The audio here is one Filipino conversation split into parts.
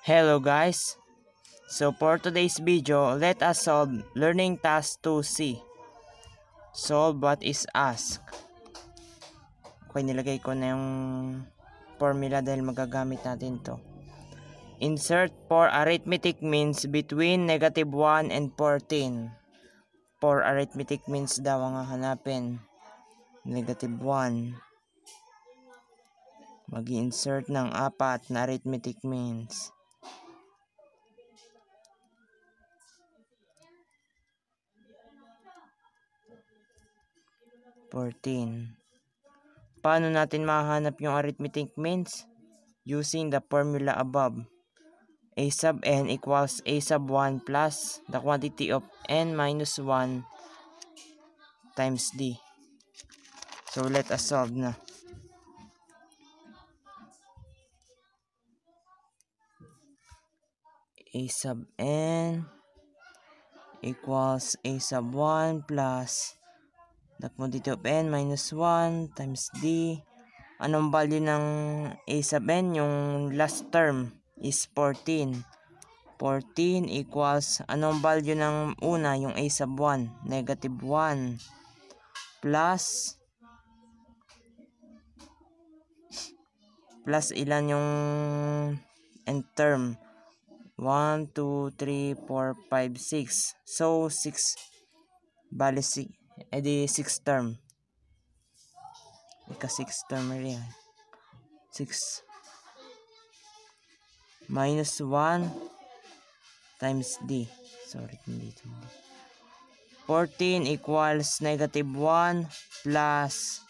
Hello guys! So for today's video, let us solve learning task 2C. Solve what is asked. Okay, nilagay ko na yung formula dahil magagamit natin to. Insert for arithmetic means between -1 and 14. For arithmetic means daw ang hahanapin. -1. Mag-insert ng 4 na arithmetic means. Paano natin mahanap yung arithmetic means? Using the formula above. A sub n equals a sub 1 plus the quantity of n minus 1 times d. So let us solve na. A sub n equals a sub 1 plus the quantity of n minus 1 times d. Anong value ng a sub n? Yung last term is 14. 14 equals, anong value ng una? Yung a sub 1, -1. Plus ilan yung n term? 1, 2, 3, 4, 5, 6. So 6, bali 6. Edi 6 term. Ika 6 term rin. 6 minus 1 times d. Sorry, hindi ito. 14 equals -1 plus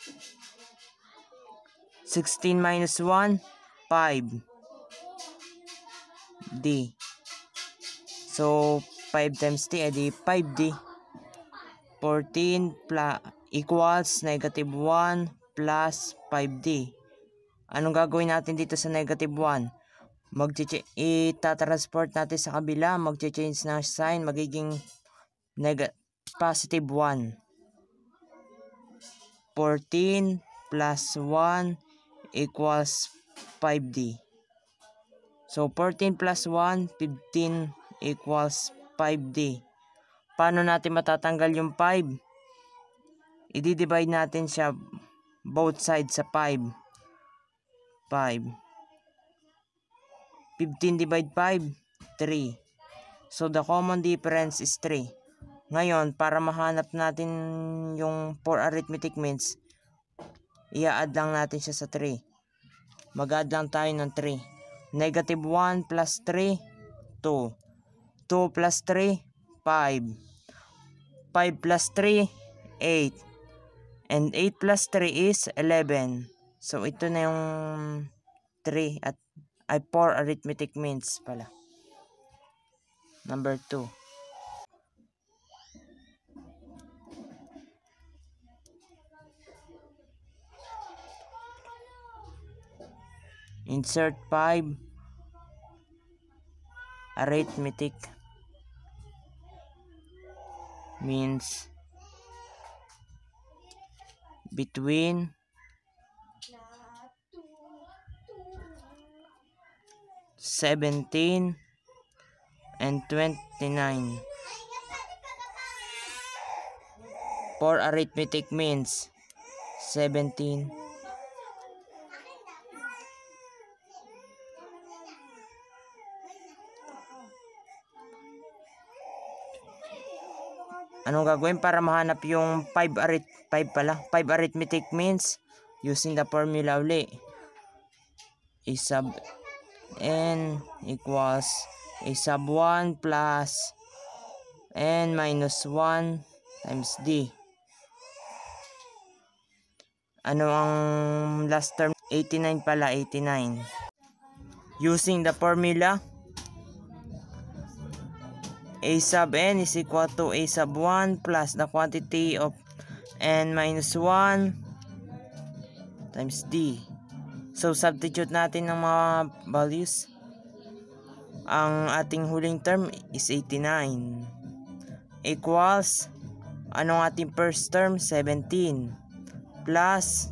16 minus 1, 5 d. So 5 times d, edi 5d. 14 equals -1 plus 5d. Anong gagawin natin dito sa -1? Itatransport natin sa kabila, mag-change na sign, magiging positive 1. 14 plus 1 equals 5d. So 14 plus 1, 15 equals 5d. Paano natin matatanggal yung 5? I-divide natin siya both sides sa 5. 15 divide 5, 3. So the common difference is 3. Ngayon, para mahanap natin yung 4 arithmetic means, i-add lang natin siya sa 3. Mag-add lang tayo ng 3. -1 plus 3, 2. 2 plus 3, 5. 5 plus 3, 8. And 8 plus 3 is 11. So, ito na yung 3 at 4 arithmetic means pala. Number 2. Insert 5 arithmetic means between 17 and 29. For arithmetic means 17 Anong gagawin para mahanap yung 5 arithmetic means? Using the formula uli. A sub n equals a sub 1 plus n minus 1 times d. Ano ang last term? 89 pala, 89. Using the formula, a sub n is equal to a sub 1 plus the quantity of n minus 1 times d. So, substitute natin ng mga values. Ang ating huling term is 89. Equals, anong ating first term? 17. Plus,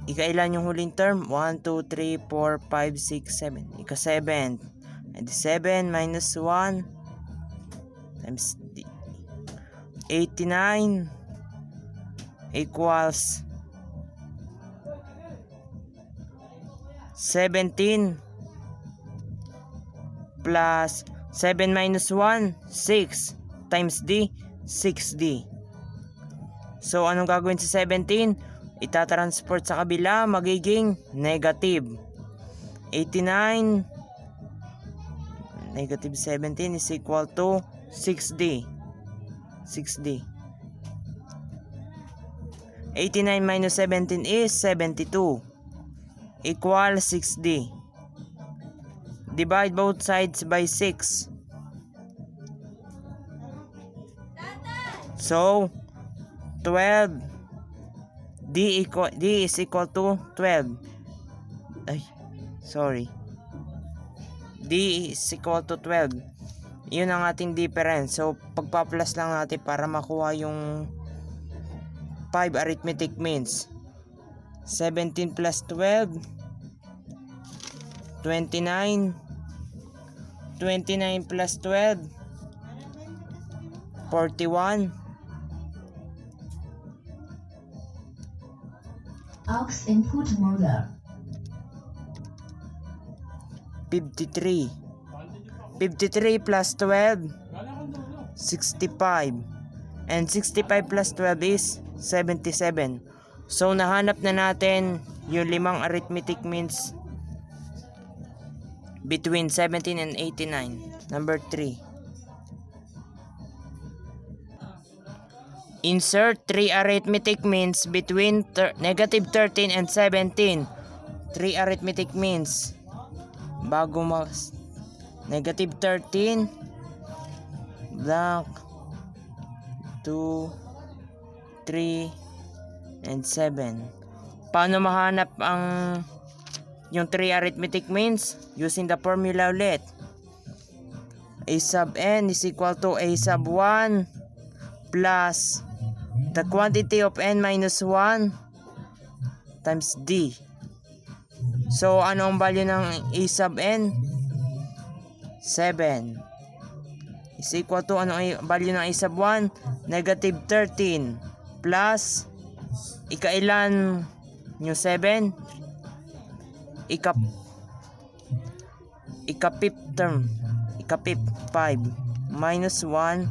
ikailan yung huling term? 1, 2, 3, 4, 5, 6, 7. Ika 7. And 7 minus 1 times D. 89 equals 17 plus 7 minus 1, 6 times D, 6D. So, anong gagawin sa 17? Itatransport sa kabila, magiging negative. 89 negative 17 is equal to 6D. 6D. 89 minus 17 is 72. Equal 6D. Divide both sides by 6. So, 12. D is equal to 12. Ay, sorry. D is equal to 12. Yun ang ating difference. So, pagpa-plus lang natin para makuha yung 5 arithmetic means. 17 plus 12, 29. 29 plus 12, 41. Aux input model. 53. 53 plus 12, 65. And 65 plus 12 is 77. So, nahanap na natin yung 5 arithmetic means between 17 and 89. Number 3. Insert 3 arithmetic means between negative 13 and 17. 3 arithmetic means. Bago negative 13 blank 2 3 and 7. Paano mahanap ang yung 3 arithmetic means? Using the formula ulit. A sub n is equal to a sub 1 plus the quantity of n minus 1 times d. So, ano ang value ng a sub n? 7 is equal to ano ang value ng a sub 1? Negative 13 plus ikailan yung 7? Ika-fifth term. Ika-fifth 5 minus 1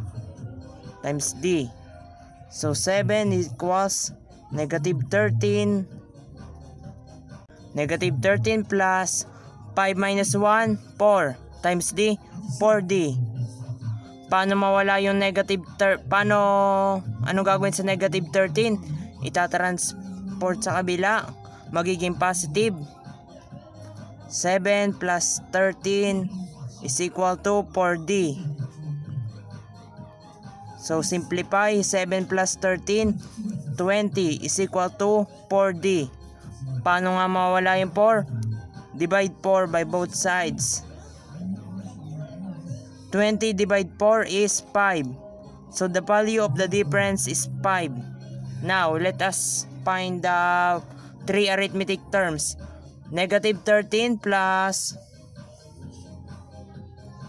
times d. So 7 equals negative 13. Negative 13 plus 5 minus 1, 4 times d, 4d. Paano mawala yung negative anong gagawin sa negative 13? Itatransport sa kabila, magiging positive. 7 plus 13 is equal to 4d. So simplify, 7 plus 13, 20 is equal to 4d. Paano nga mawala yung 4? Divide 4 by both sides. 20 divide 4 is 5. So the value of the difference is 5. Now, let us find the 3 arithmetic terms. Negative 13 plus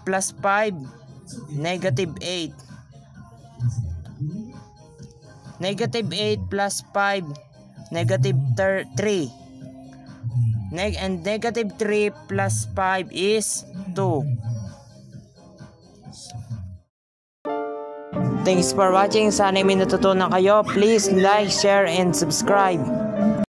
5, negative 8. Negative 8 plus 5, negative 3. And negative 3 plus 5 is 2. Thanks for watching. Sana may natutunan kayo. Please like, share, and subscribe.